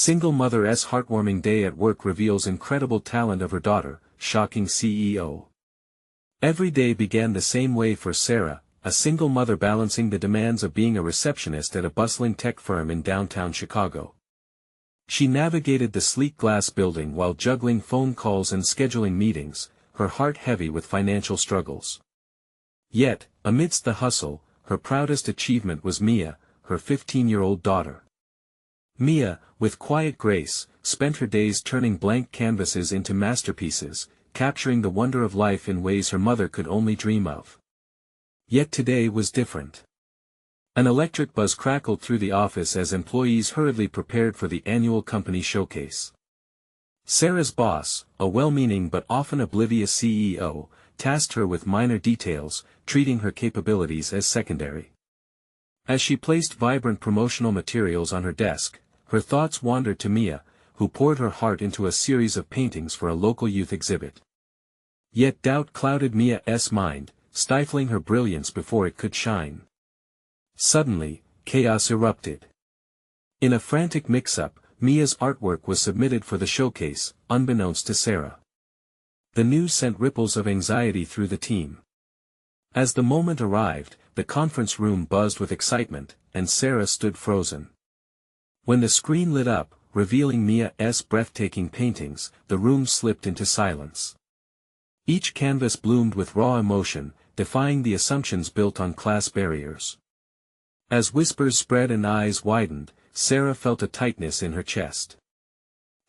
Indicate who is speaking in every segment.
Speaker 1: Single mother's heartwarming day at work reveals incredible talent of her daughter, shocking CEO. Every day began the same way for Sarah, a single mother balancing the demands of being a receptionist at a bustling tech firm in downtown Chicago. She navigated the sleek glass building while juggling phone calls and scheduling meetings, her heart heavy with financial struggles. Yet, amidst the hustle, her proudest achievement was Mia, her 15-year-old daughter. Mia, with quiet grace, spent her days turning blank canvases into masterpieces, capturing the wonder of life in ways her mother could only dream of. Yet today was different. An electric buzz crackled through the office as employees hurriedly prepared for the annual company showcase. Sarah's boss, a well-meaning but often oblivious CEO, tasked her with minor details, treating her capabilities as secondary. As she placed vibrant promotional materials on her desk, her thoughts wandered to Mia, who poured her heart into a series of paintings for a local youth exhibit. Yet doubt clouded Mia's mind, stifling her brilliance before it could shine. Suddenly, chaos erupted. In a frantic mix-up, Mia's artwork was submitted for the showcase, unbeknownst to Sarah. The news sent ripples of anxiety through the team. As the moment arrived, the conference room buzzed with excitement, and Sarah stood frozen. When the screen lit up, revealing Mia's breathtaking paintings, the room slipped into silence. Each canvas bloomed with raw emotion, defying the assumptions built on class barriers. As whispers spread and eyes widened, Sarah felt a tightness in her chest.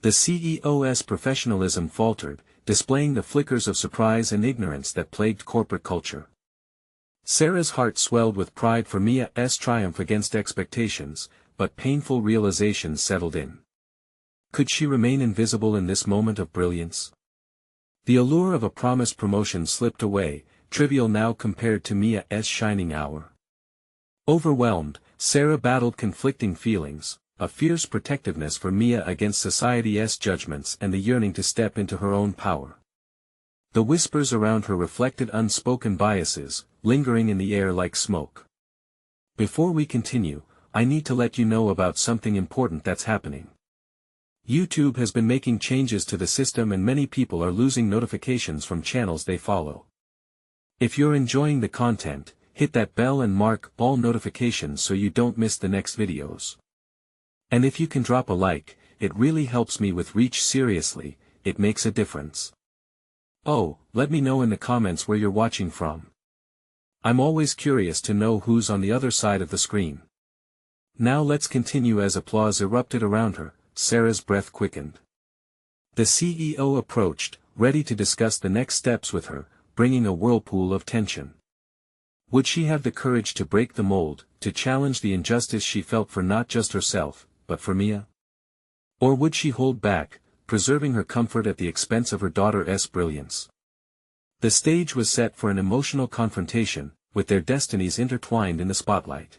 Speaker 1: The CEO's professionalism faltered, displaying the flickers of surprise and ignorance that plagued corporate culture. Sarah's heart swelled with pride for Mia's triumph against expectations, but painful realizations settled in. Could she remain invisible in this moment of brilliance? The allure of a promised promotion slipped away, trivial now compared to Mia's shining hour. Overwhelmed, Sarah battled conflicting feelings, a fierce protectiveness for Mia against society's judgments and the yearning to step into her own power. The whispers around her reflected unspoken biases, lingering in the air like smoke. Before we continue, I need to let you know about something important that's happening. YouTube has been making changes to the system and many people are losing notifications from channels they follow. If you're enjoying the content, hit that bell and mark all notifications so you don't miss the next videos. And if you can drop a like, it really helps me with reach. Seriously, it makes a difference. Oh, let me know in the comments where you're watching from. I'm always curious to know who's on the other side of the screen. Now let's continue. As applause erupted around her, Sarah's breath quickened. The CEO approached, ready to discuss the next steps with her, bringing a whirlpool of tension. Would she have the courage to break the mold, to challenge the injustice she felt for not just herself, but for Mia? Or would she hold back, preserving her comfort at the expense of her daughter's brilliance? The stage was set for an emotional confrontation, with their destinies intertwined in the spotlight.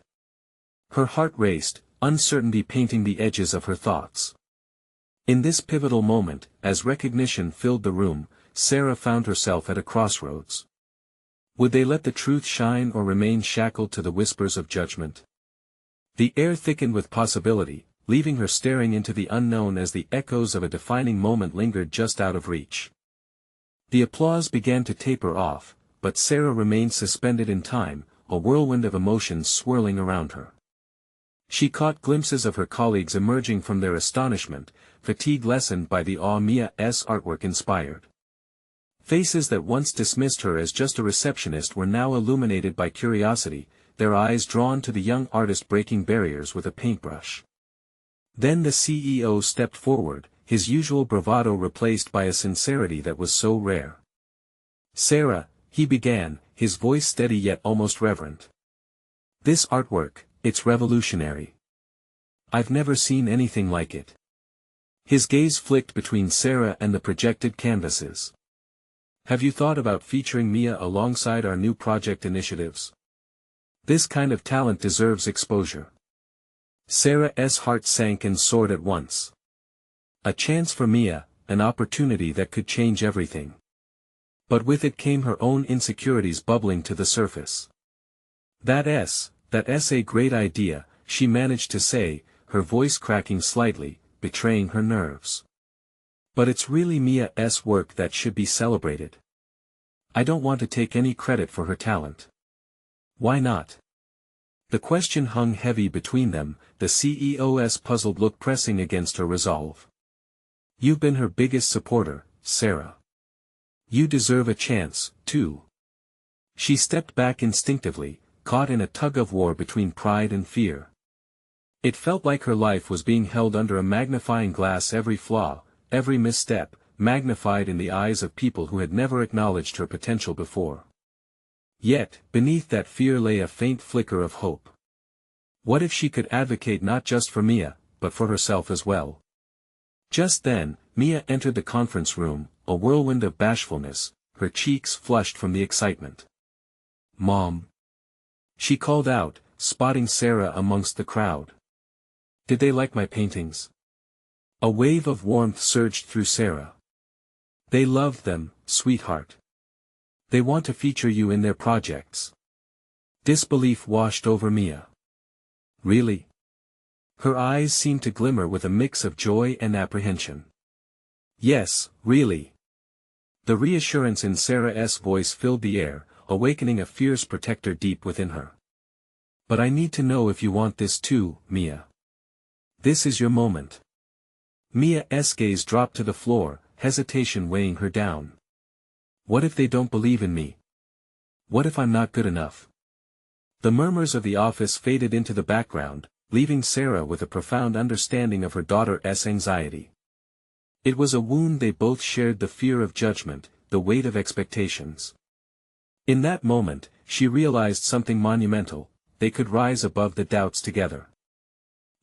Speaker 1: Her heart raced, uncertainty painting the edges of her thoughts. In this pivotal moment, as recognition filled the room, Sarah found herself at a crossroads. Would they let the truth shine or remain shackled to the whispers of judgment? The air thickened with possibility, leaving her staring into the unknown as the echoes of a defining moment lingered just out of reach. The applause began to taper off, but Sarah remained suspended in time, a whirlwind of emotions swirling around her. She caught glimpses of her colleagues emerging from their astonishment, fatigue lessened by the awe Mia's artwork inspired. Faces that once dismissed her as just a receptionist were now illuminated by curiosity, their eyes drawn to the young artist breaking barriers with a paintbrush. Then the CEO stepped forward, his usual bravado replaced by a sincerity that was so rare. "Sarah," he began, his voice steady yet almost reverent. "This artwork, it's revolutionary. I've never seen anything like it." His gaze flicked between Sarah and the projected canvases. "Have you thought about featuring Mia alongside our new project initiatives? This kind of talent deserves exposure." Sarah's heart sank and soared at once. A chance for Mia, an opportunity that could change everything. But with it came her own insecurities bubbling to the surface. That's a great idea," she managed to say, her voice cracking slightly, betraying her nerves. But it's really Mia's work that should be celebrated. I don't want to take any credit for her talent. Why not? The question hung heavy between them, the CEO's puzzled look pressing against her resolve. You've been her biggest supporter, Sarah. You deserve a chance, too. She stepped back instinctively, caught in a tug-of-war between pride and fear. It felt like her life was being held under a magnifying glass, every flaw, every misstep, magnified in the eyes of people who had never acknowledged her potential before. Yet, beneath that fear lay a faint flicker of hope. What if she could advocate not just for Mia, but for herself as well? Just then, Mia entered the conference room, a whirlwind of bashfulness, her cheeks flushed from the excitement. "Mom!" she called out, spotting Sarah amongst the crowd. "Did they like my paintings?" A wave of warmth surged through Sarah. "They loved them, sweetheart. They want to feature you in their projects." Disbelief washed over Mia. "Really?" Her eyes seemed to glimmer with a mix of joy and apprehension. "Yes, really." The reassurance in Sarah's voice filled the air, awakening a fierce protector deep within her. "But I need to know if you want this too, Mia. This is your moment." Mia's gaze dropped to the floor, hesitation weighing her down. "What if they don't believe in me? What if I'm not good enough?" The murmurs of the office faded into the background, leaving Sarah with a profound understanding of her daughter's anxiety. It was a wound they both shared, the fear of judgment, the weight of expectations. In that moment, she realized something monumental: they could rise above the doubts together.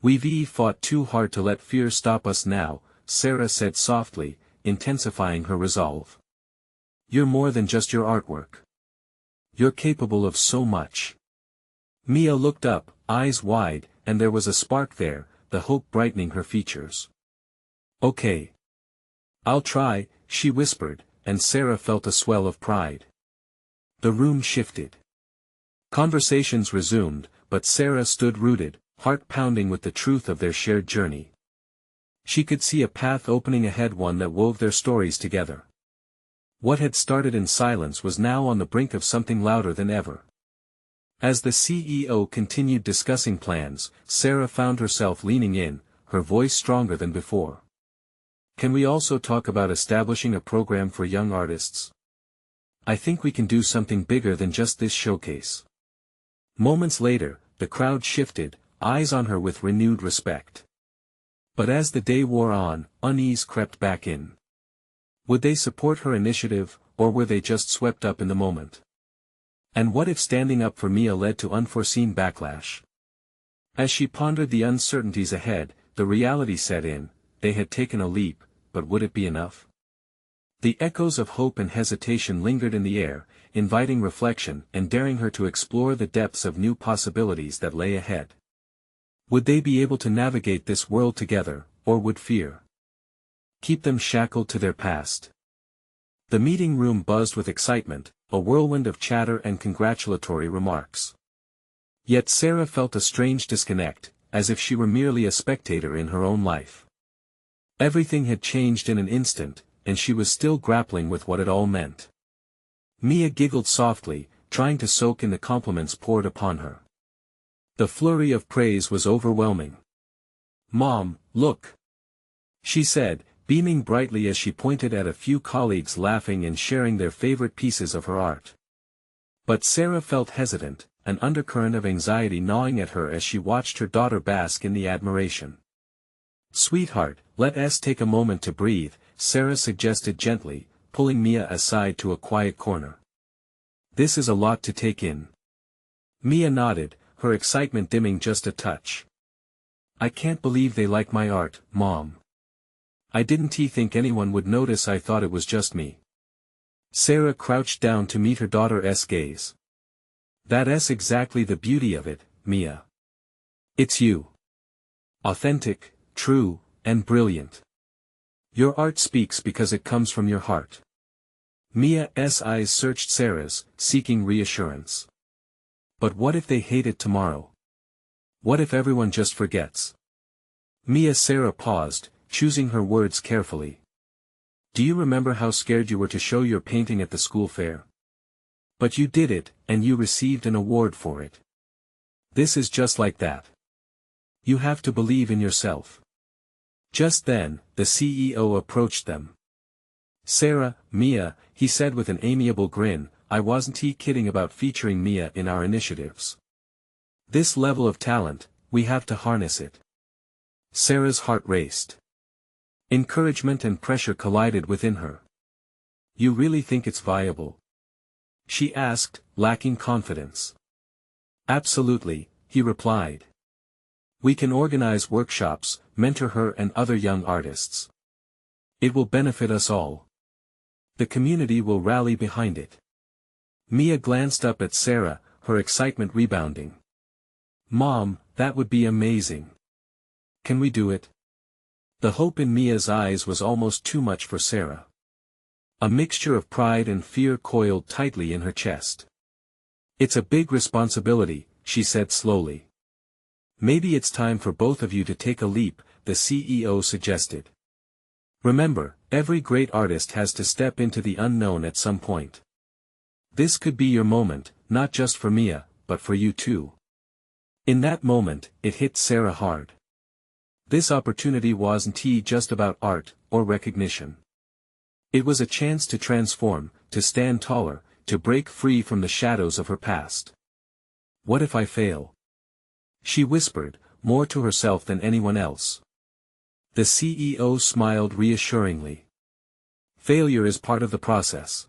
Speaker 1: "We've fought too hard to let fear stop us now," Sarah said softly, intensifying her resolve. "You're more than just your artwork. You're capable of so much." Mia looked up, eyes wide, and there was a spark there, the hope brightening her features. "Okay. I'll try," she whispered, and Sarah felt a swell of pride. The room shifted. Conversations resumed, but Sarah stood rooted, heart pounding with the truth of their shared journey. She could see a path opening ahead, one that wove their stories together. What had started in silence was now on the brink of something louder than ever. As the CEO continued discussing plans, Sarah found herself leaning in, her voice stronger than before. "Can we also talk about establishing a program for young artists? I think we can do something bigger than just this showcase." Moments later, the crowd shifted, eyes on her with renewed respect. But as the day wore on, unease crept back in. Would they support her initiative, or were they just swept up in the moment? And what if standing up for Mia led to unforeseen backlash? As she pondered the uncertainties ahead, the reality set in: they had taken a leap, but would it be enough? The echoes of hope and hesitation lingered in the air, inviting reflection and daring her to explore the depths of new possibilities that lay ahead. Would they be able to navigate this world together, or would fear keep them shackled to their past? The meeting room buzzed with excitement, a whirlwind of chatter and congratulatory remarks. Yet Sarah felt a strange disconnect, as if she were merely a spectator in her own life. Everything had changed in an instant, and she was still grappling with what it all meant. Mia giggled softly, trying to soak in the compliments poured upon her. The flurry of praise was overwhelming. "Mom, look!" she said, beaming brightly as she pointed at a few colleagues laughing and sharing their favorite pieces of her art. But Sarah felt hesitant, an undercurrent of anxiety gnawing at her as she watched her daughter bask in the admiration. "Sweetheart, let us take a moment to breathe," Sarah suggested gently, pulling Mia aside to a quiet corner. "This is a lot to take in." Mia nodded, her excitement dimming just a touch. "I can't believe they like my art, Mom. I didn't think anyone would notice. I thought it was just me." Sarah crouched down to meet her daughter's gaze. "That's exactly the beauty of it, Mia. It's you. Authentic, true, and brilliant. Your art speaks because it comes from your heart." Mia's eyes searched Sarah's, seeking reassurance. "But what if they hate it tomorrow? What if everyone just forgets?" Sarah paused, choosing her words carefully. Do you remember how scared you were to show your painting at the school fair? But you did it, and you received an award for it. This is just like that. You have to believe in yourself. Just then, the CEO approached them. Sarah, Mia, he said with an amiable grin, I wasn't kidding about featuring Mia in our initiatives. This level of talent, we have to harness it. Sarah's heart raced. Encouragement and pressure collided within her. You really think it's viable? She asked, lacking confidence. Absolutely, he replied. We can organize workshops, mentor her and other young artists. It will benefit us all. The community will rally behind it. Mia glanced up at Sarah, her excitement rebounding. Mom, that would be amazing. Can we do it? The hope in Mia's eyes was almost too much for Sarah. A mixture of pride and fear coiled tightly in her chest. It's a big responsibility, she said slowly. Maybe it's time for both of you to take a leap, the CEO suggested. Remember, every great artist has to step into the unknown at some point. This could be your moment, not just for Mia, but for you too. In that moment, it hit Sarah hard. This opportunity wasn't just about art, or recognition. It was a chance to transform, to stand taller, to break free from the shadows of her past. What if I fail? She whispered, more to herself than anyone else. The CEO smiled reassuringly. Failure is part of the process.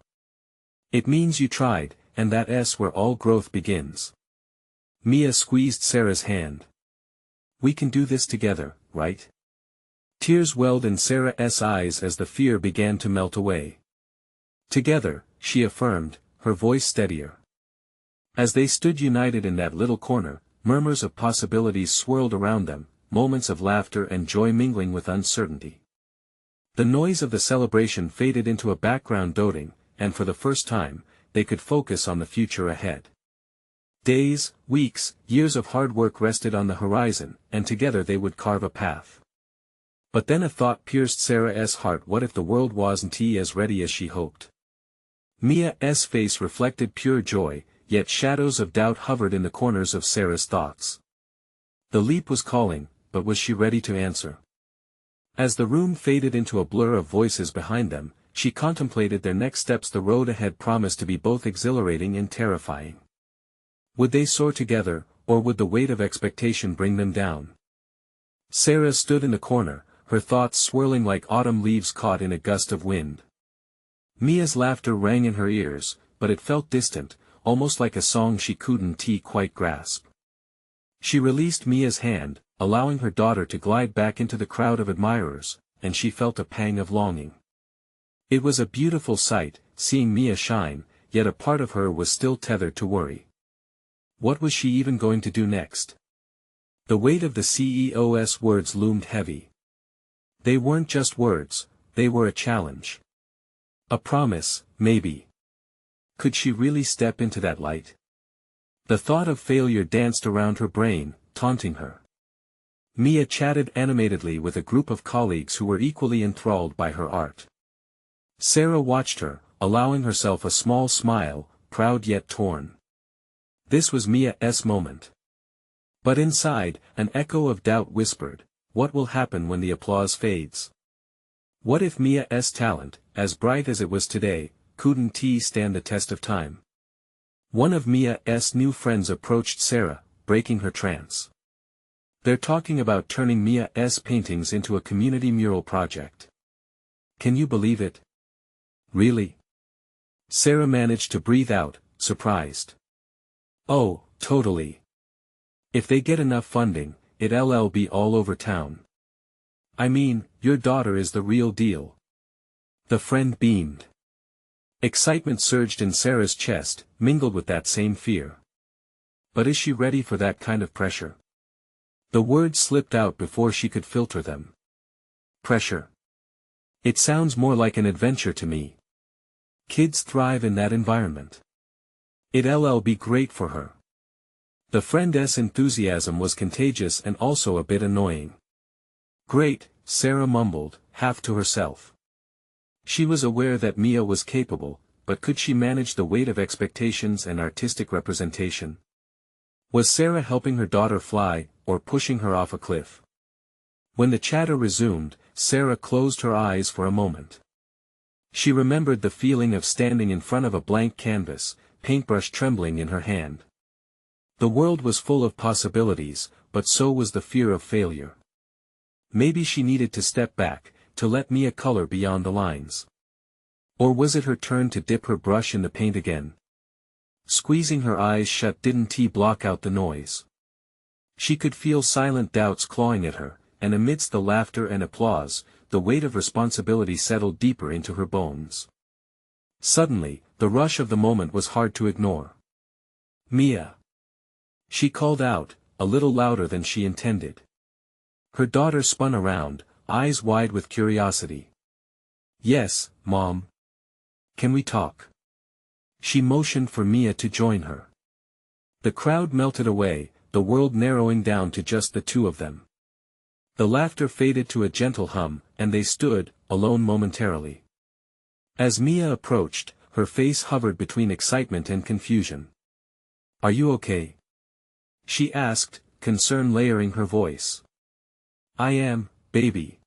Speaker 1: It means you tried, and that's where all growth begins. Mia squeezed Sarah's hand. We can do this together, right? Tears welled in Sarah's eyes as the fear began to melt away. Together, she affirmed, her voice steadier. As they stood united in that little corner, murmurs of possibilities swirled around them, moments of laughter and joy mingling with uncertainty. The noise of the celebration faded into a background doting, and for the first time, they could focus on the future ahead. Days, weeks, years of hard work rested on the horizon, and together they would carve a path. But then a thought pierced Sarah's heart. What if the world wasn't as ready as she hoped? Mia's face reflected pure joy, yet shadows of doubt hovered in the corners of Sarah's thoughts. The leap was calling, but was she ready to answer? As the room faded into a blur of voices behind them, she contemplated their next steps. The road ahead promised to be both exhilarating and terrifying. Would they soar together, or would the weight of expectation bring them down? Sarah stood in the corner, her thoughts swirling like autumn leaves caught in a gust of wind. Mia's laughter rang in her ears, but it felt distant, almost like a song she couldn't quite grasp. She released Mia's hand, allowing her daughter to glide back into the crowd of admirers, and she felt a pang of longing. It was a beautiful sight, seeing Mia shine, yet a part of her was still tethered to worry. What was she even going to do next? The weight of the CEO's words loomed heavy. They weren't just words, they were a challenge. A promise, maybe. Could she really step into that light? The thought of failure danced around her brain, taunting her. Mia chatted animatedly with a group of colleagues who were equally enthralled by her art. Sarah watched her, allowing herself a small smile, proud yet torn. This was Mia's moment. But inside, an echo of doubt whispered, what will happen when the applause fades? What if Mia's talent, as bright as it was today, couldn't stand the test of time? One of Mia's new friends approached Sarah, breaking her trance. They're talking about turning Mia's paintings into a community mural project. Can you believe it? Really? Sarah managed to breathe out, surprised. Oh, totally. If they get enough funding, it'll be all over town. I mean, your daughter is the real deal. The friend beamed. Excitement surged in Sarah's chest, mingled with that same fear. But is she ready for that kind of pressure? The words slipped out before she could filter them. Pressure. It sounds more like an adventure to me. Kids thrive in that environment. It'll be great for her. The friend's enthusiasm was contagious and also a bit annoying. Great, Sarah mumbled, half to herself. She was aware that Mia was capable, but could she manage the weight of expectations and artistic representation? Was Sarah helping her daughter fly, or pushing her off a cliff? When the chatter resumed, Sarah closed her eyes for a moment. She remembered the feeling of standing in front of a blank canvas, paintbrush trembling in her hand. The world was full of possibilities, but so was the fear of failure. Maybe she needed to step back, to let Mia color beyond the lines. Or was it her turn to dip her brush in the paint again? Squeezing her eyes shut didn't block out the noise. She could feel silent doubts clawing at her, and amidst the laughter and applause, the weight of responsibility settled deeper into her bones. Suddenly, the rush of the moment was hard to ignore. Mia! She called out, a little louder than she intended. Her daughter spun around, eyes wide with curiosity. Yes, Mom. Can we talk? She motioned for Mia to join her. The crowd melted away, the world narrowing down to just the two of them. The laughter faded to a gentle hum, and they stood, alone momentarily. As Mia approached, her face hovered between excitement and confusion. Are you okay? She asked, concern layering her voice. I am, baby.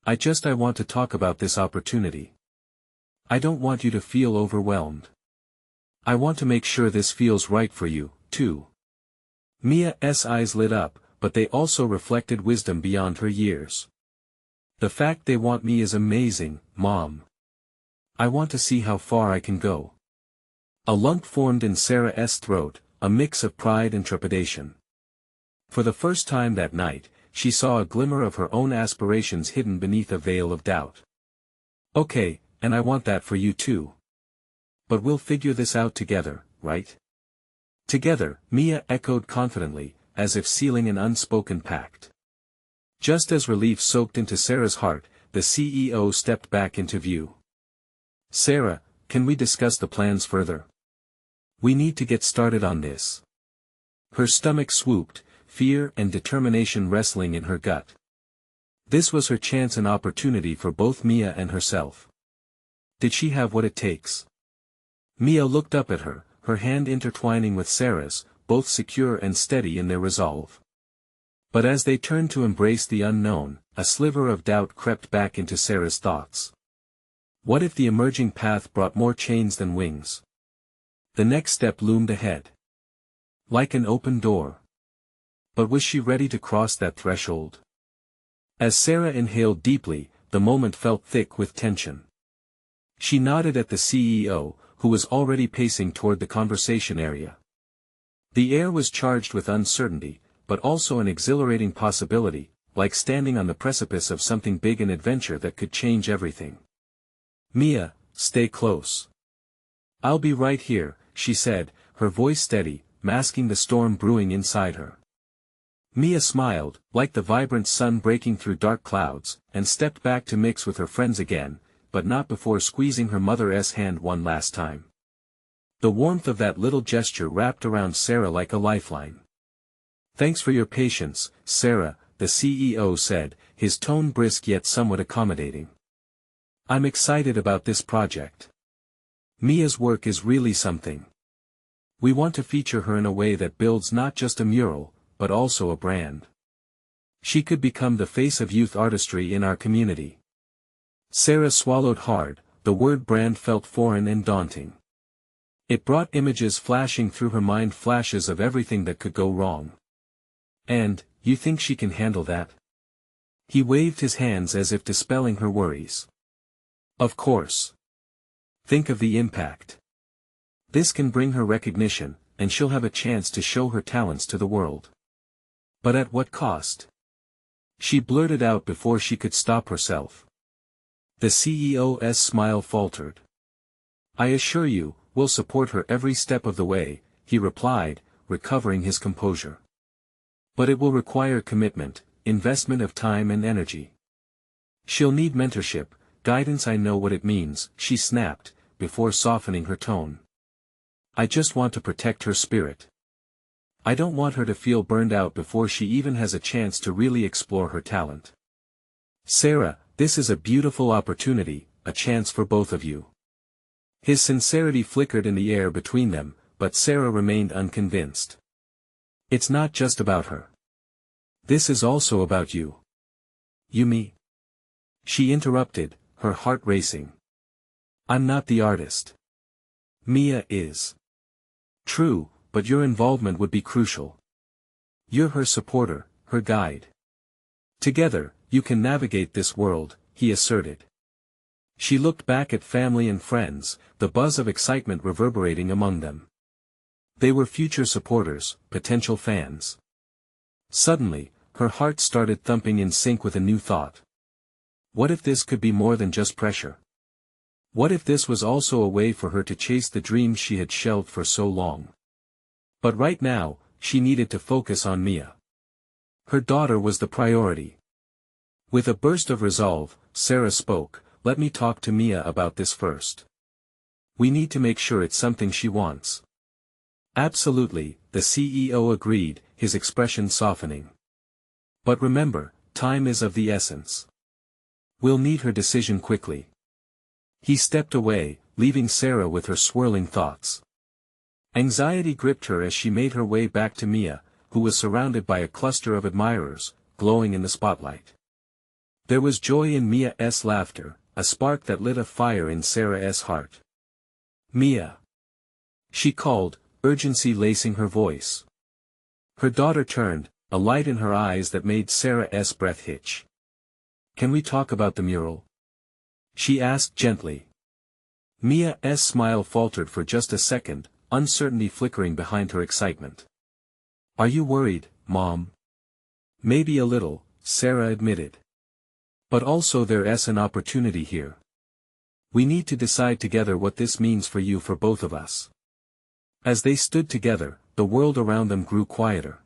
Speaker 1: I want to talk about this opportunity. I don't want you to feel overwhelmed. I want to make sure this feels right for you, too. Mia's eyes lit up, but they also reflected wisdom beyond her years. The fact they want me is amazing, Mom. I want to see how far I can go. A lump formed in Sarah's throat, a mix of pride and trepidation. For the first time that night, she saw a glimmer of her own aspirations hidden beneath a veil of doubt. Okay, and I want that for you too. But we'll figure this out together, right? Together, Mia echoed confidently, as if sealing an unspoken pact. Just as relief soaked into Sarah's heart, the CEO stepped back into view. Sarah, can we discuss the plans further? We need to get started on this. Her stomach swooped, fear and determination wrestling in her gut. This was her chance and opportunity for both Mia and herself. Did she have what it takes? Mia looked up at her, her hand intertwining with Sarah's, both secure and steady in their resolve. But as they turned to embrace the unknown, a sliver of doubt crept back into Sarah's thoughts. What if the emerging path brought more chains than wings? The next step loomed ahead. Like an open door. But was she ready to cross that threshold? As Sarah inhaled deeply, the moment felt thick with tension. She nodded at the CEO, who was already pacing toward the conversation area. The air was charged with uncertainty, but also an exhilarating possibility, like standing on the precipice of something big and adventure that could change everything. Mia, stay close. I'll be right here, she said, her voice steady, masking the storm brewing inside her. Mia smiled, like the vibrant sun breaking through dark clouds, and stepped back to mix with her friends again, but not before squeezing her mother's hand one last time. The warmth of that little gesture wrapped around Sarah like a lifeline. Thanks for your patience, Sarah, the CEO said, his tone brisk yet somewhat accommodating. I'm excited about this project. Mia's work is really something. We want to feature her in a way that builds not just a mural, but also a brand. She could become the face of youth artistry in our community. Sarah swallowed hard, the word brand felt foreign and daunting. It brought images flashing through her mind, flashes of everything that could go wrong. And, you think she can handle that? He waved his hands as if dispelling her worries. Of course. Think of the impact. This can bring her recognition, and she'll have a chance to show her talents to the world. But at what cost? She blurted out before she could stop herself. The CEO's smile faltered. I assure you, we'll support her every step of the way, he replied, recovering his composure. But it will require commitment, investment of time and energy. She'll need mentorship, guidance. I know what it means, she snapped, before softening her tone. I just want to protect her spirit. I don't want her to feel burned out before she even has a chance to really explore her talent. Sarah, this is a beautiful opportunity, a chance for both of you. His sincerity flickered in the air between them, but Sarah remained unconvinced. It's not just about her. This is also about you. You me? She interrupted, her heart racing. I'm not the artist. Mia is. True, but your involvement would be crucial. You're her supporter, her guide. Together, you can navigate this world, he asserted. She looked back at family and friends, the buzz of excitement reverberating among them. They were future supporters, potential fans. Suddenly, her heart started thumping in sync with a new thought. What if this could be more than just pressure? What if this was also a way for her to chase the dreams she had shelved for so long? But right now, she needed to focus on Mia. Her daughter was the priority. With a burst of resolve, Sarah spoke, "Let me talk to Mia about this first. We need to make sure it's something she wants." Absolutely, the CEO agreed, his expression softening. But remember, time is of the essence. We'll need her decision quickly. He stepped away, leaving Sarah with her swirling thoughts. Anxiety gripped her as she made her way back to Mia, who was surrounded by a cluster of admirers, glowing in the spotlight. There was joy in Mia's laughter, a spark that lit a fire in Sarah's heart. "Mia!" she called, urgency lacing her voice. Her daughter turned, a light in her eyes that made Sarah's breath hitch. "Can we talk about the mural?" she asked gently. Mia's smile faltered for just a second, uncertainty flickering behind her excitement. "Are you worried, Mom?" "Maybe a little," Sarah admitted. "But also there's an opportunity here. We need to decide together what this means for you, for both of us." As they stood together, the world around them grew quieter.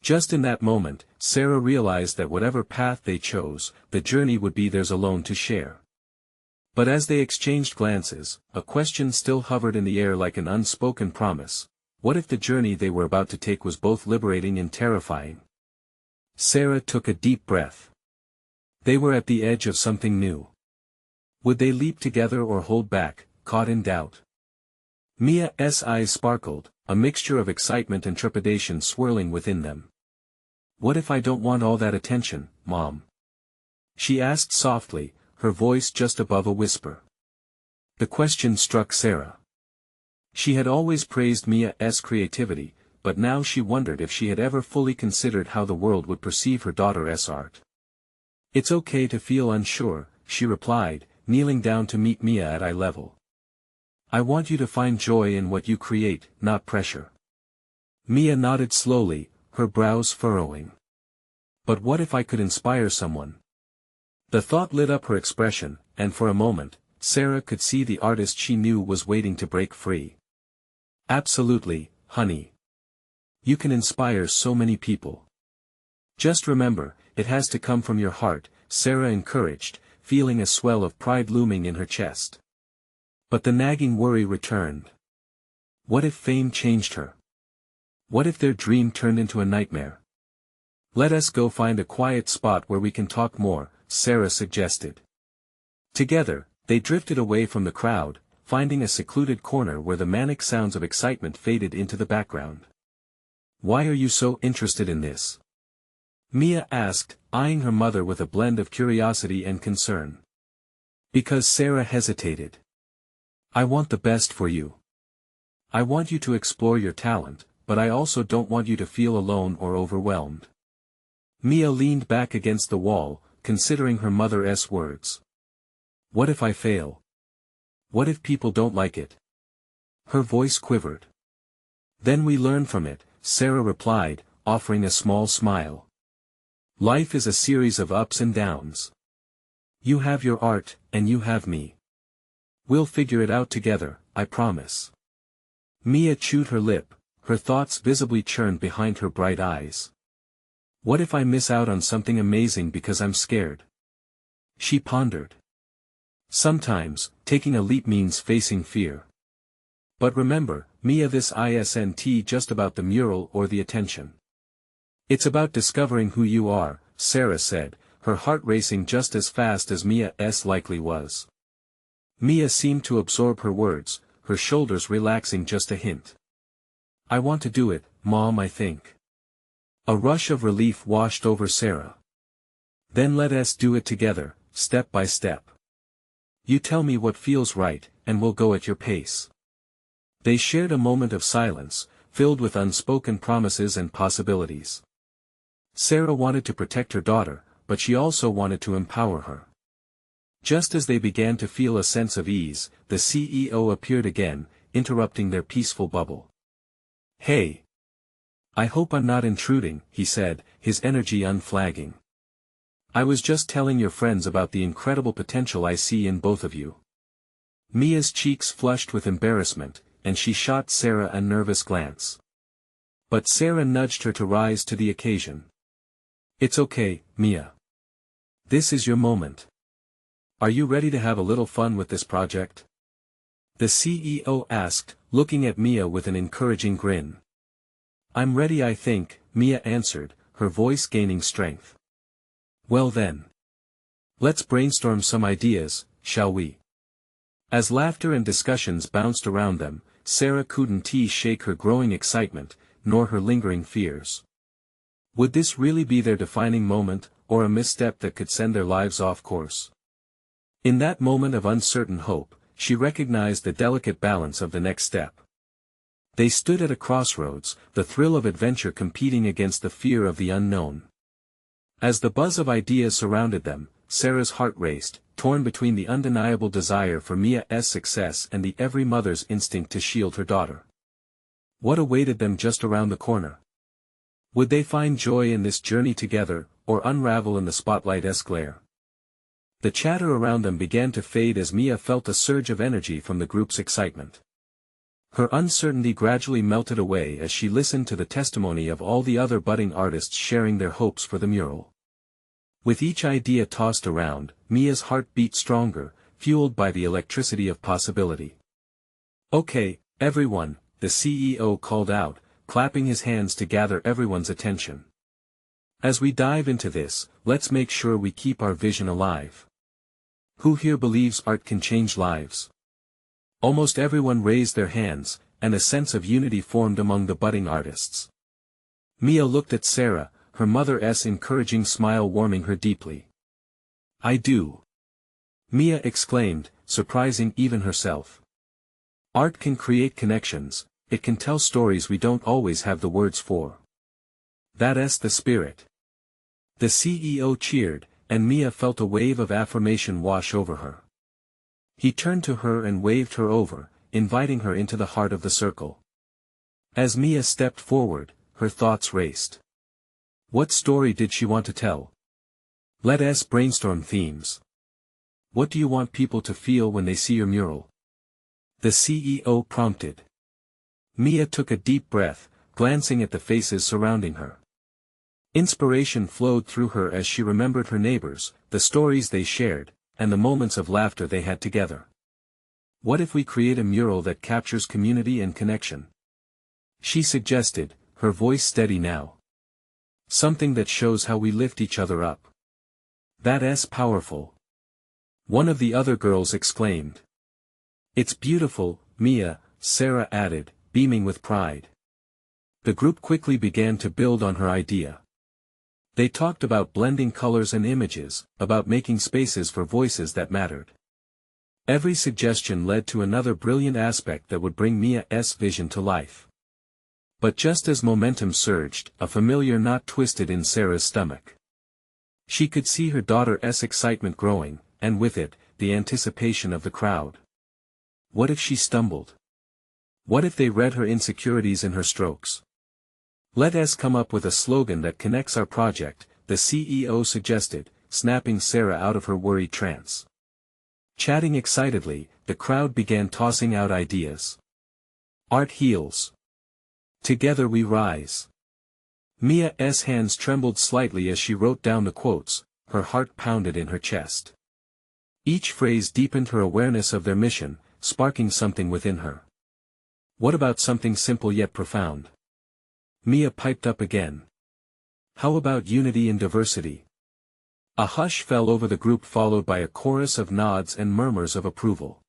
Speaker 1: Just in that moment, Sarah realized that whatever path they chose, the journey would be theirs alone to share. But as they exchanged glances, a question still hovered in the air like an unspoken promise. What if the journey they were about to take was both liberating and terrifying? Sarah took a deep breath. They were at the edge of something new. Would they leap together or hold back, caught in doubt? Mia's eyes sparkled, a mixture of excitement and trepidation swirling within them. "What if I don't want all that attention, Mom?" she asked softly, her voice just above a whisper. The question struck Sarah. She had always praised Mia's creativity, but now she wondered if she had ever fully considered how the world would perceive her daughter's art. "It's okay to feel unsure," she replied, kneeling down to meet Mia at eye level. "I want you to find joy in what you create, not pressure." Mia nodded slowly, her brows furrowing. "But what if I could inspire someone?" The thought lit up her expression, and for a moment, Sarah could see the artist she knew was waiting to break free. "Absolutely, honey. You can inspire so many people. Just remember, it has to come from your heart," Sarah encouraged, feeling a swell of pride looming in her chest. But the nagging worry returned. What if fame changed her? What if their dream turned into a nightmare? "Let us go find a quiet spot where we can talk more," Sarah suggested. Together, they drifted away from the crowd, finding a secluded corner where the manic sounds of excitement faded into the background. "Why are you so interested in this?" Mia asked, eyeing her mother with a blend of curiosity and concern. Because Sarah hesitated. "I want the best for you. I want you to explore your talent, but I also don't want you to feel alone or overwhelmed." Mia leaned back against the wall, considering her mother's words. "What if I fail? What if people don't like it?" Her voice quivered. "Then we learn from it," Sarah replied, offering a small smile. "Life is a series of ups and downs. You have your art, and you have me. We'll figure it out together, I promise." Mia chewed her lip, her thoughts visibly churned behind her bright eyes. "What if I miss out on something amazing because I'm scared?" she pondered. Sometimes, taking a leap means facing fear. But remember, Mia, this isn't just about the mural or the attention. It's about discovering who you are, Sarah said, her heart racing just as fast as Mia's likely was. Mia seemed to absorb her words, her shoulders relaxing just a hint. "I want to do it, Mom, I think." A rush of relief washed over Sarah. "Then let us do it together, step by step. You tell me what feels right, and we'll go at your pace." They shared a moment of silence, filled with unspoken promises and possibilities. Sarah wanted to protect her daughter, but she also wanted to empower her. Just as they began to feel a sense of ease, the CEO appeared again, interrupting their peaceful bubble. "Hey! I hope I'm not intruding," he said, his energy unflagging. "I was just telling your friends about the incredible potential I see in both of you." Mia's cheeks flushed with embarrassment, and she shot Sarah a nervous glance. But Sarah nudged her to rise to the occasion. "It's okay, Mia. This is your moment. Are you ready to have a little fun with this project?" The CEO asked, looking at Mia with an encouraging grin. "I'm ready, I think," Mia answered, her voice gaining strength. "Well then. Let's brainstorm some ideas, shall we?" As laughter and discussions bounced around them, Sarah couldn't shake her growing excitement, nor her lingering fears. Would this really be their defining moment, or a misstep that could send their lives off course? In that moment of uncertain hope, she recognized the delicate balance of the next step. They stood at a crossroads, the thrill of adventure competing against the fear of the unknown. As the buzz of ideas surrounded them, Sarah's heart raced, torn between the undeniable desire for Mia's success and the every mother's instinct to shield her daughter. What awaited them just around the corner? Would they find joy in this journey together, or unravel in the spotlight's glare? The chatter around them began to fade as Mia felt a surge of energy from the group's excitement. Her uncertainty gradually melted away as she listened to the testimony of all the other budding artists sharing their hopes for the mural. With each idea tossed around, Mia's heart beat stronger, fueled by the electricity of possibility. "Okay, everyone," the CEO called out, clapping his hands to gather everyone's attention. "As we dive into this, let's make sure we keep our vision alive. Who here believes art can change lives?" Almost everyone raised their hands, and a sense of unity formed among the budding artists. Mia looked at Sarah, her mother's encouraging smile warming her deeply. "I do," Mia exclaimed, surprising even herself. "Art can create connections, it can tell stories we don't always have the words for. That's the spirit." The CEO cheered, and Mia felt a wave of affirmation wash over her. He turned to her and waved her over, inviting her into the heart of the circle. As Mia stepped forward, her thoughts raced. What story did she want to tell? Let us brainstorm themes. What do you want people to feel when they see your mural? The CEO prompted. Mia took a deep breath, glancing at the faces surrounding her. Inspiration flowed through her as she remembered her neighbors, the stories they shared, and the moments of laughter they had together. What if we create a mural that captures community and connection? She suggested, her voice steady now. Something that shows how we lift each other up. That's powerful. One of the other girls exclaimed. It's beautiful, Mia, Sarah added, beaming with pride. The group quickly began to build on her idea. They talked about blending colors and images, about making spaces for voices that mattered. Every suggestion led to another brilliant aspect that would bring Mia's vision to life. But just as momentum surged, a familiar knot twisted in Sarah's stomach. She could see her daughter's excitement growing, and with it, the anticipation of the crowd. What if she stumbled? What if they read her insecurities in her strokes? Let us come up with a slogan that connects our project, the CEO suggested, snapping Sarah out of her worried trance. Chatting excitedly, the crowd began tossing out ideas. Art heals. Together we rise. Mia's hands trembled slightly as she wrote down the quotes, her heart pounded in her chest. Each phrase deepened her awareness of their mission, sparking something within her. What about something simple yet profound? Mia piped up again. How about unity in diversity? A hush fell over the group, followed by a chorus of nods and murmurs of approval.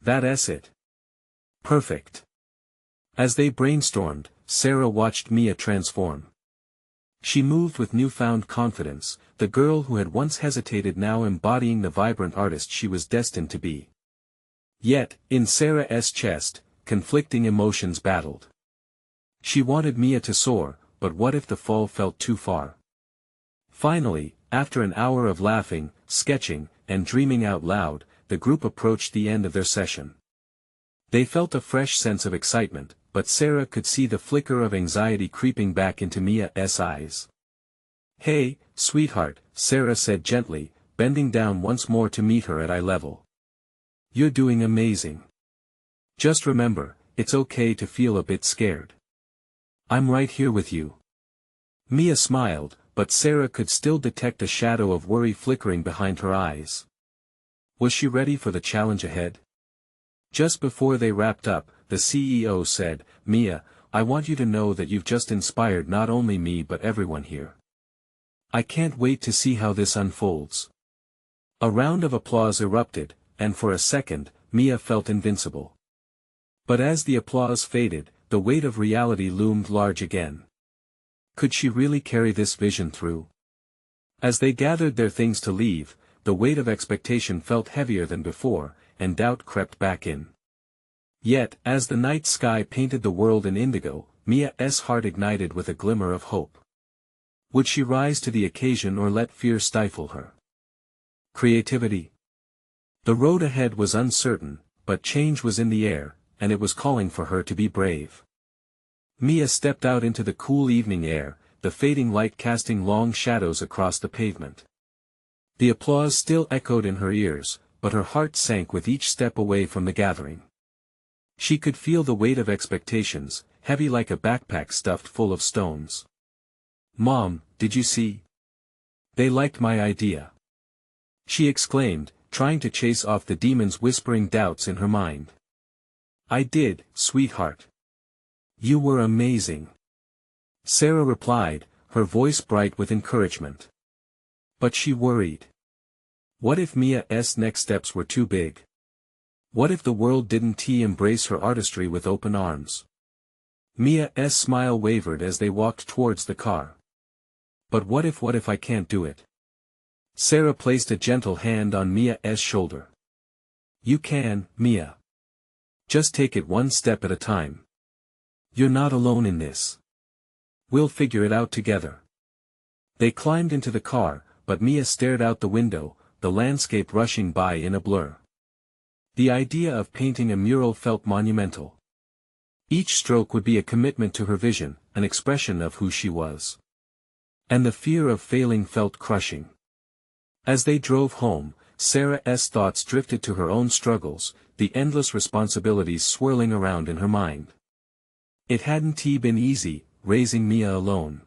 Speaker 1: That's it. Perfect. As they brainstormed, Sarah watched Mia transform. She moved with newfound confidence, the girl who had once hesitated now embodying the vibrant artist she was destined to be. Yet, in Sarah's chest, conflicting emotions battled. She wanted Mia to soar, but what if the fall felt too far? Finally, after an hour of laughing, sketching, and dreaming out loud, the group approached the end of their session. They felt a fresh sense of excitement, but Sarah could see the flicker of anxiety creeping back into Mia's eyes. "Hey, sweetheart," Sarah said gently, bending down once more to meet her at eye level. "You're doing amazing. Just remember, it's okay to feel a bit scared. I'm right here with you." Mia smiled, but Sarah could still detect a shadow of worry flickering behind her eyes. Was she ready for the challenge ahead? Just before they wrapped up, the CEO said, "Mia, I want you to know that you've just inspired not only me but everyone here. I can't wait to see how this unfolds." A round of applause erupted, and for a second, Mia felt invincible. But as the applause faded, the weight of reality loomed large again. Could she really carry this vision through? As they gathered their things to leave, the weight of expectation felt heavier than before, and doubt crept back in. Yet, as the night sky painted the world in indigo, Mia's heart ignited with a glimmer of hope. Would she rise to the occasion or let fear stifle her? Creativity. The road ahead was uncertain, but change was in the air, and it was calling for her to be brave. Mia stepped out into the cool evening air, the fading light casting long shadows across the pavement. The applause still echoed in her ears, but her heart sank with each step away from the gathering. She could feel the weight of expectations, heavy like a backpack stuffed full of stones. "Mom, did you see? They liked my idea," she exclaimed, trying to chase off the demons whispering doubts in her mind. "I did, sweetheart. You were amazing," Sarah replied, her voice bright with encouragement. But she worried. What if Mia's next steps were too big? What if the world didn't embrace her artistry with open arms? Mia's smile wavered as they walked towards the car. But what if I can't do it? Sarah placed a gentle hand on Mia's shoulder. "You can, Mia. Just take it one step at a time. You're not alone in this. We'll figure it out together." They climbed into the car, but Mia stared out the window, the landscape rushing by in a blur. The idea of painting a mural felt monumental. Each stroke would be a commitment to her vision, an expression of who she was. And the fear of failing felt crushing. As they drove home, Sarah's thoughts drifted to her own struggles, the endless responsibilities swirling around in her mind. It hadn't been easy, raising Mia alone.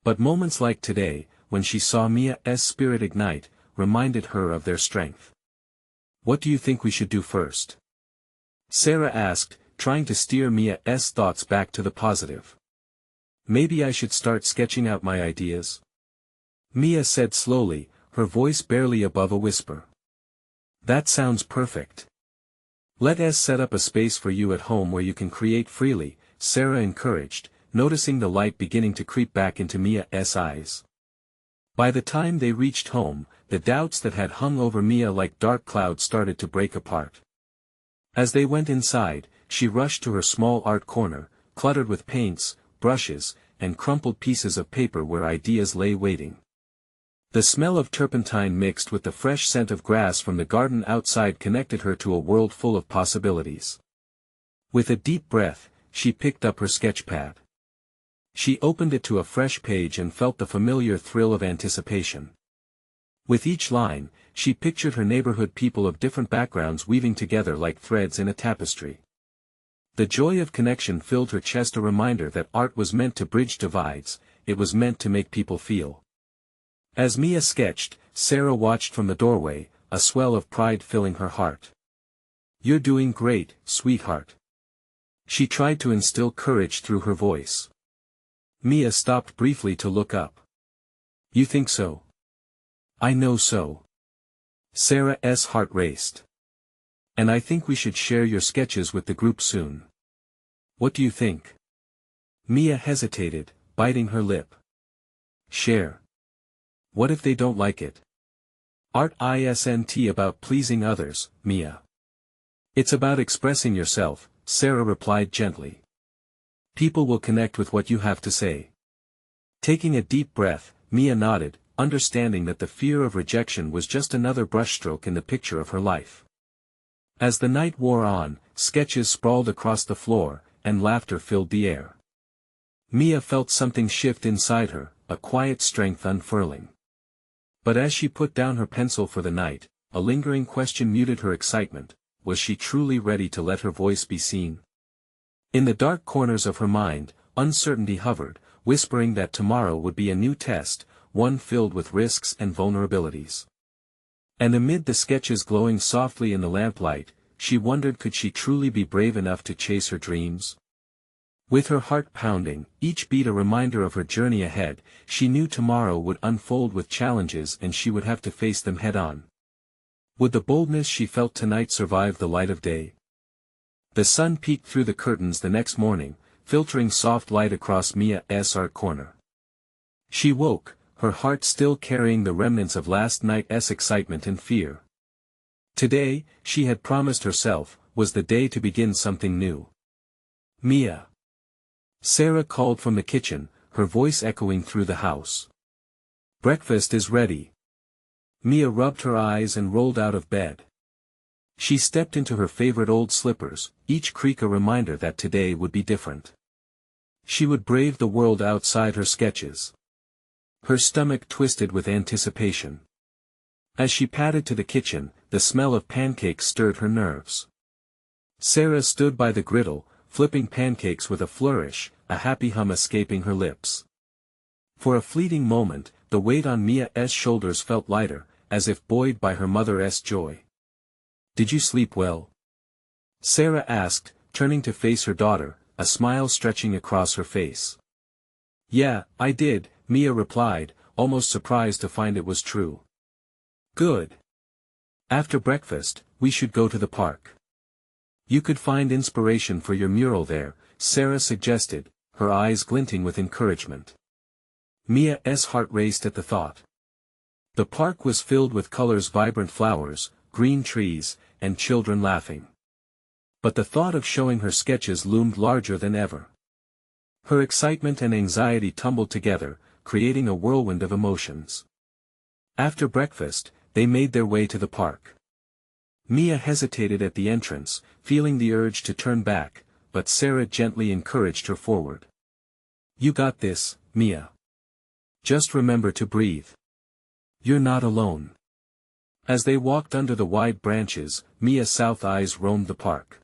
Speaker 1: But moments like today, when she saw Mia's spirit ignite, reminded her of their strength. "What do you think we should do first?" Sarah asked, trying to steer Mia's thoughts back to the positive. "Maybe I should start sketching out my ideas?" Mia said slowly, her voice barely above a whisper. "That sounds perfect. Let us set up a space for you at home where you can create freely," Sarah encouraged, noticing the light beginning to creep back into Mia's eyes. By the time they reached home, the doubts that had hung over Mia like dark clouds started to break apart. As they went inside, she rushed to her small art corner, cluttered with paints, brushes, and crumpled pieces of paper where ideas lay waiting. The smell of turpentine mixed with the fresh scent of grass from the garden outside connected her to a world full of possibilities. With a deep breath, she picked up her sketchpad. She opened it to a fresh page and felt the familiar thrill of anticipation. With each line, she pictured her neighborhood people of different backgrounds weaving together like threads in a tapestry. The joy of connection filled her chest, a reminder that art was meant to bridge divides, it was meant to make people feel. As Mia sketched, Sarah watched from the doorway, a swell of pride filling her heart. "You're doing great, sweetheart." She tried to instill courage through her voice. Mia stopped briefly to look up. "You think so?" I know so. Sarah's heart raced. And I think we should share your sketches with the group soon. What do you think? Mia hesitated, biting her lip. Share. What if they don't like it? Art isn't about pleasing others, Mia. It's about expressing yourself, Sarah replied gently. People will connect with what you have to say. Taking a deep breath, Mia nodded, understanding that the fear of rejection was just another brushstroke in the picture of her life. As the night wore on, sketches sprawled across the floor, and laughter filled the air. Mia felt something shift inside her, a quiet strength unfurling. But as she put down her pencil for the night, a lingering question muted her excitement: was she truly ready to let her voice be seen? In the dark corners of her mind, uncertainty hovered, whispering that tomorrow would be a new test, one filled with risks and vulnerabilities. And amid the sketches glowing softly in the lamplight, she wondered, could she truly be brave enough to chase her dreams? With her heart pounding, each beat a reminder of her journey ahead, she knew tomorrow would unfold with challenges and she would have to face them head-on. Would the boldness she felt tonight survive the light of day? The sun peeked through the curtains the next morning, filtering soft light across Mia's art corner. She woke, her heart still carrying the remnants of last night's excitement and fear. Today, she had promised herself, was the day to begin something new. Mia. Sarah called from the kitchen, her voice echoing through the house. Breakfast is ready. Mia rubbed her eyes and rolled out of bed. She stepped into her favorite old slippers, each creak a reminder that today would be different. She would brave the world outside her sketches. Her stomach twisted with anticipation. As she padded to the kitchen, the smell of pancakes stirred her nerves. Sarah stood by the griddle, flipping pancakes with a flourish, a happy hum escaping her lips. For a fleeting moment, the weight on Mia's shoulders felt lighter, as if buoyed by her mother's joy. Did you sleep well? Sarah asked, turning to face her daughter, a smile stretching across her face. Yeah, I did, Mia replied, almost surprised to find it was true. Good. After breakfast, we should go to the park. You could find inspiration for your mural there, Sarah suggested, her eyes glinting with encouragement. Mia's heart raced at the thought. The park was filled with colors, vibrant flowers, green trees, and children laughing. But the thought of showing her sketches loomed larger than ever. Her excitement and anxiety tumbled together, creating a whirlwind of emotions. After breakfast, they made their way to the park. Mia hesitated at the entrance, feeling the urge to turn back, but Sarah gently encouraged her forward. You got this, Mia. Just remember to breathe. You're not alone. As they walked under the wide branches, Mia's south eyes roamed the park.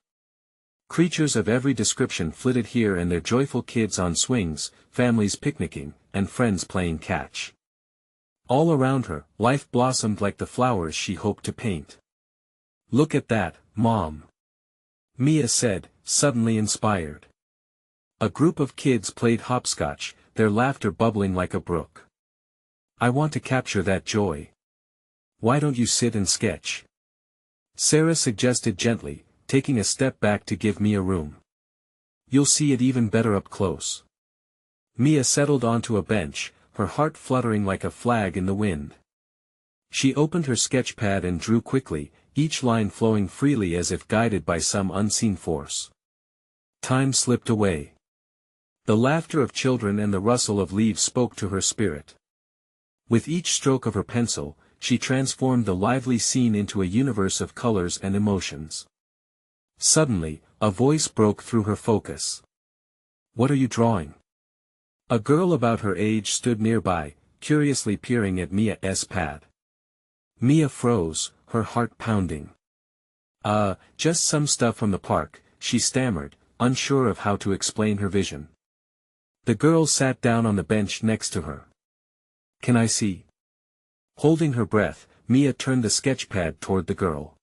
Speaker 1: Creatures of every description flitted here, and their joyful kids on swings, families picnicking, and friends playing catch. All around her, life blossomed like the flowers she hoped to paint. Look at that, Mom. Mia said, suddenly inspired. A group of kids played hopscotch, their laughter bubbling like a brook. I want to capture that joy. Why don't you sit and sketch? Sarah suggested gently, taking a step back to give Mia room. You'll see it even better up close. Mia settled onto a bench, her heart fluttering like a flag in the wind. She opened her sketch pad and drew quickly, each line flowing freely as if guided by some unseen force. Time slipped away. The laughter of children and the rustle of leaves spoke to her spirit. With each stroke of her pencil, she transformed the lively scene into a universe of colors and emotions. Suddenly, a voice broke through her focus. What are you drawing? A girl about her age stood nearby, curiously peering at Mia's pad. Mia froze, her heart pounding. Just some stuff from the park, she stammered, unsure of how to explain her vision. The girl sat down on the bench next to her. Can I see? Holding her breath, Mia turned the sketchpad toward the girl.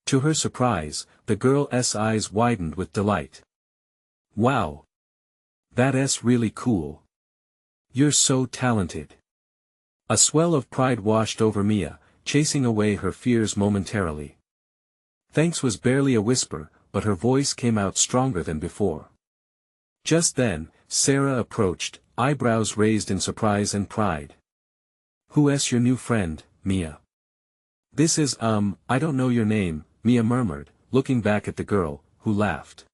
Speaker 1: To her surprise, the girl's eyes widened with delight. Wow! That's really cool. You're so talented. A swell of pride washed over Mia, chasing away her fears momentarily. Thanks was barely a whisper, but her voice came out stronger than before. Just then, Sarah approached, eyebrows raised in surprise and pride. "Who's your new friend, Mia?" "This is, I don't know your name," Mia murmured, looking back at the girl, who laughed.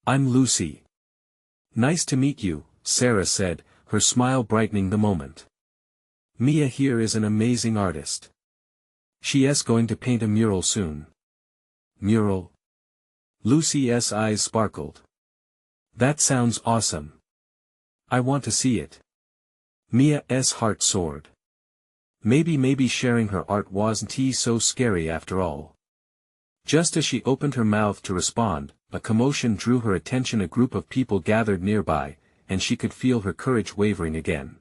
Speaker 1: "I'm Lucy." "Nice to meet you," Sarah said, her smile brightening the moment. "Mia here is an amazing artist. She's going to paint a mural soon." "Mural?" Lucy's eyes sparkled. "That sounds awesome. I want to see it." Mia's heart soared. Maybe sharing her art wasn't so scary after all. Just as she opened her mouth to respond, a commotion drew her attention. A group of people gathered nearby, and she could feel her courage wavering again.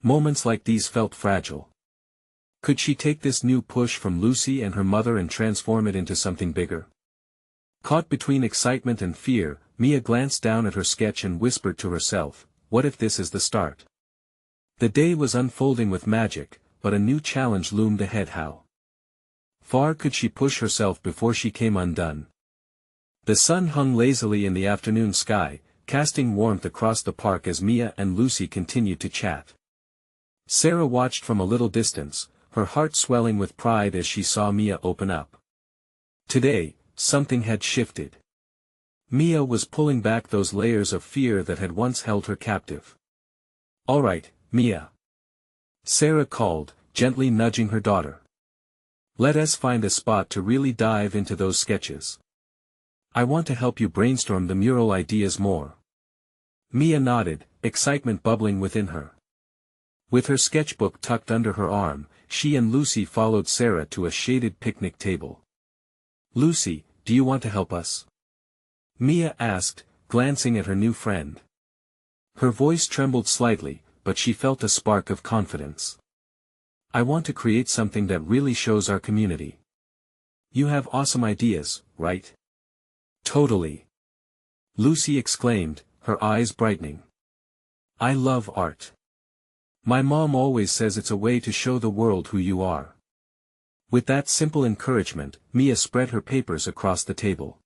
Speaker 1: Moments like these felt fragile. Could she take this new push from Lucy and her mother and transform it into something bigger? Caught between excitement and fear, Mia glanced down at her sketch and whispered to herself, "What if this is the start?" The day was unfolding with magic, but a new challenge loomed ahead. How far could she push herself before she came undone? The sun hung lazily in the afternoon sky, casting warmth across the park as Mia and Lucy continued to chat. Sarah watched from a little distance, her heart swelling with pride as she saw Mia open up. Today, something had shifted. Mia was pulling back those layers of fear that had once held her captive. "All right, Mia," Sarah called, gently nudging her daughter. "Let us find a spot to really dive into those sketches. I want to help you brainstorm the mural ideas more." Mia nodded, excitement bubbling within her. With her sketchbook tucked under her arm, she and Lucy followed Sarah to a shaded picnic table. "Lucy, do you want to help us?" Mia asked, glancing at her new friend. Her voice trembled slightly, but she felt a spark of confidence. "I want to create something that really shows our community." "You have awesome ideas, right?" "Totally," Lucy exclaimed, her eyes brightening. "I love art. My mom always says it's a way to show the world who you are." With that simple encouragement, Mia spread her papers across the table.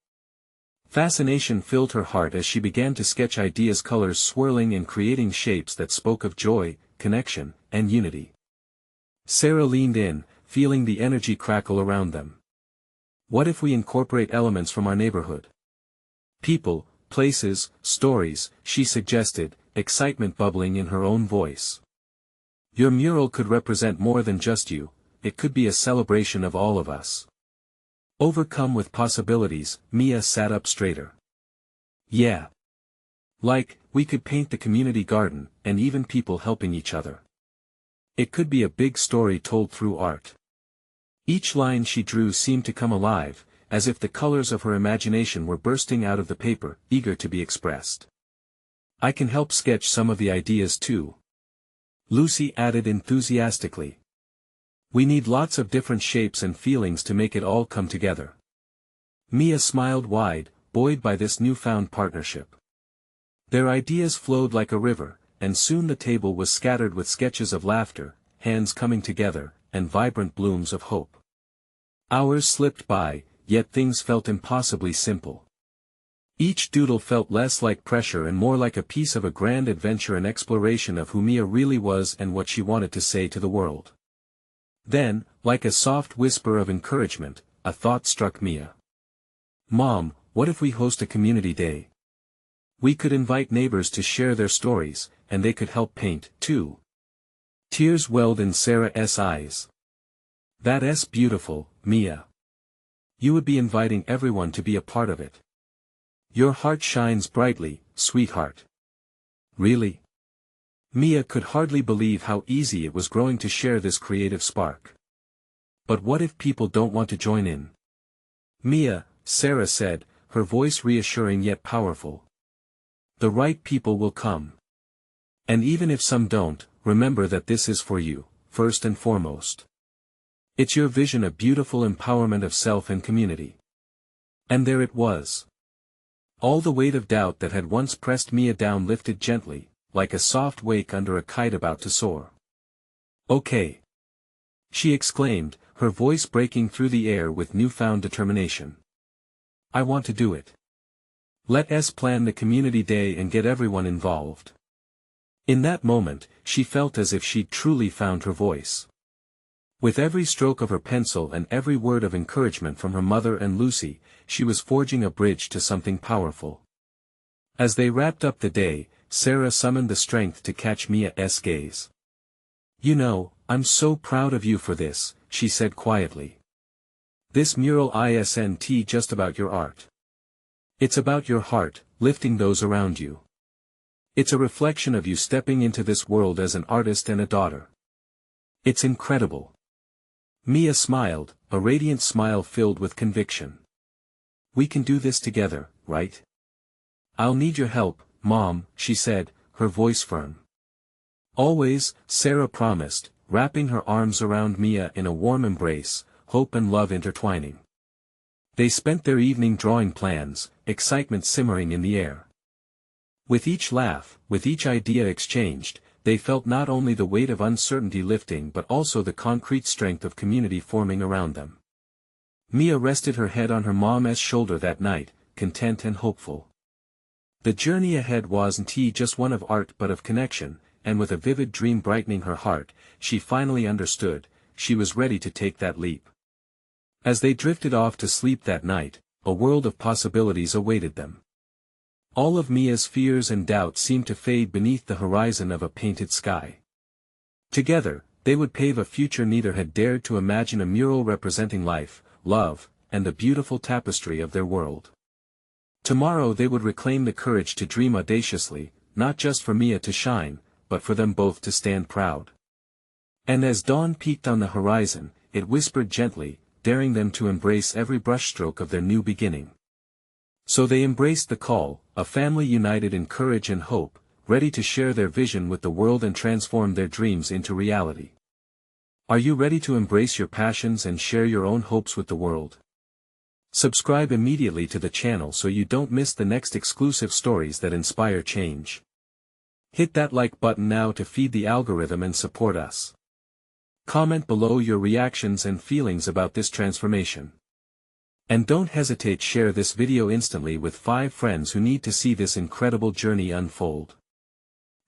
Speaker 1: Fascination filled her heart as she began to sketch ideas, colors swirling and creating shapes that spoke of joy, connection, and unity. Sarah leaned in, feeling the energy crackle around them. "What if we incorporate elements from our neighborhood? People, places, stories," she suggested, excitement bubbling in her own voice. "Your mural could represent more than just you, it could be a celebration of all of us." Overcome with possibilities, Mia sat up straighter. "Yeah. We could paint the community garden, and even people helping each other. It could be a big story told through art." Each line she drew seemed to come alive, as if the colors of her imagination were bursting out of the paper, eager to be expressed. "I can help sketch some of the ideas too," Lucy added enthusiastically. "We need lots of different shapes and feelings to make it all come together." Mia smiled wide, buoyed by this newfound partnership. Their ideas flowed like a river, and soon the table was scattered with sketches of laughter, hands coming together, and vibrant blooms of hope. Hours slipped by, yet things felt impossibly simple. Each doodle felt less like pressure and more like a piece of a grand adventure, an exploration of who Mia really was and what she wanted to say to the world. Then, like a soft whisper of encouragement, a thought struck Mia. "Mom, what if we host a community day? We could invite neighbors to share their stories, and they could help paint, too." Tears welled in Sarah's eyes. "That's beautiful, Mia. You would be inviting everyone to be a part of it. Your heart shines brightly, sweetheart." "Really?" Mia could hardly believe how easy it was growing to share this creative spark. "But what if people don't want to join in?" "Mia," Sarah said, her voice reassuring yet powerful. "The right people will come. And even if some don't, remember that this is for you, first and foremost. It's your vision, a beautiful empowerment of self and community." And there it was. All the weight of doubt that had once pressed Mia down lifted gently, like a soft wake under a kite about to soar. Okay. She exclaimed, her voice breaking through the air with newfound determination. I want to do it. Let us plan the community day and get everyone involved. In that moment, she felt as if she'd truly found her voice. With every stroke of her pencil and every word of encouragement from her mother and Lucy, she was forging a bridge to something powerful. As they wrapped up the day, Sarah summoned the strength to catch Mia's gaze. You know, I'm so proud of you for this, she said quietly. This mural isn't just about your art. It's about your heart, lifting those around you. It's a reflection of you stepping into this world as an artist and a daughter. It's incredible. Mia smiled, a radiant smile filled with conviction. We can do this together, right? I'll need your help, Mom, she said, her voice firm. Always, Sarah promised, wrapping her arms around Mia in a warm embrace, hope and love intertwining. They spent their evening drawing plans, excitement simmering in the air. With each laugh, with each idea exchanged, they felt not only the weight of uncertainty lifting but also the concrete strength of community forming around them. Mia rested her head on her mom's shoulder that night, content and hopeful. The journey ahead wasn't just one of art but of connection, and with a vivid dream brightening her heart, she finally understood, she was ready to take that leap. As they drifted off to sleep that night, a world of possibilities awaited them. All of Mia's fears and doubts seemed to fade beneath the horizon of a painted sky. Together, they would pave a future neither had dared to imagine, a mural representing life, love, and the beautiful tapestry of their world. Tomorrow they would reclaim the courage to dream audaciously, not just for Mia to shine, but for them both to stand proud. And as dawn peeked on the horizon, it whispered gently, daring them to embrace every brushstroke of their new beginning. So they embraced the call, a family united in courage and hope, ready to share their vision with the world and transform their dreams into reality. Are you ready to embrace your passions and share your own hopes with the world? Subscribe immediately to the channel so you don't miss the next exclusive stories that inspire change. Hit that like button now to feed the algorithm and support us. Comment below your reactions and feelings about this transformation. And don't hesitate, share this video instantly with 5 friends who need to see this incredible journey unfold.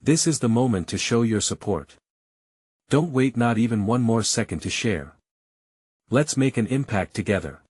Speaker 1: This is the moment to show your support. Don't wait not even one more second to share. Let's make an impact together.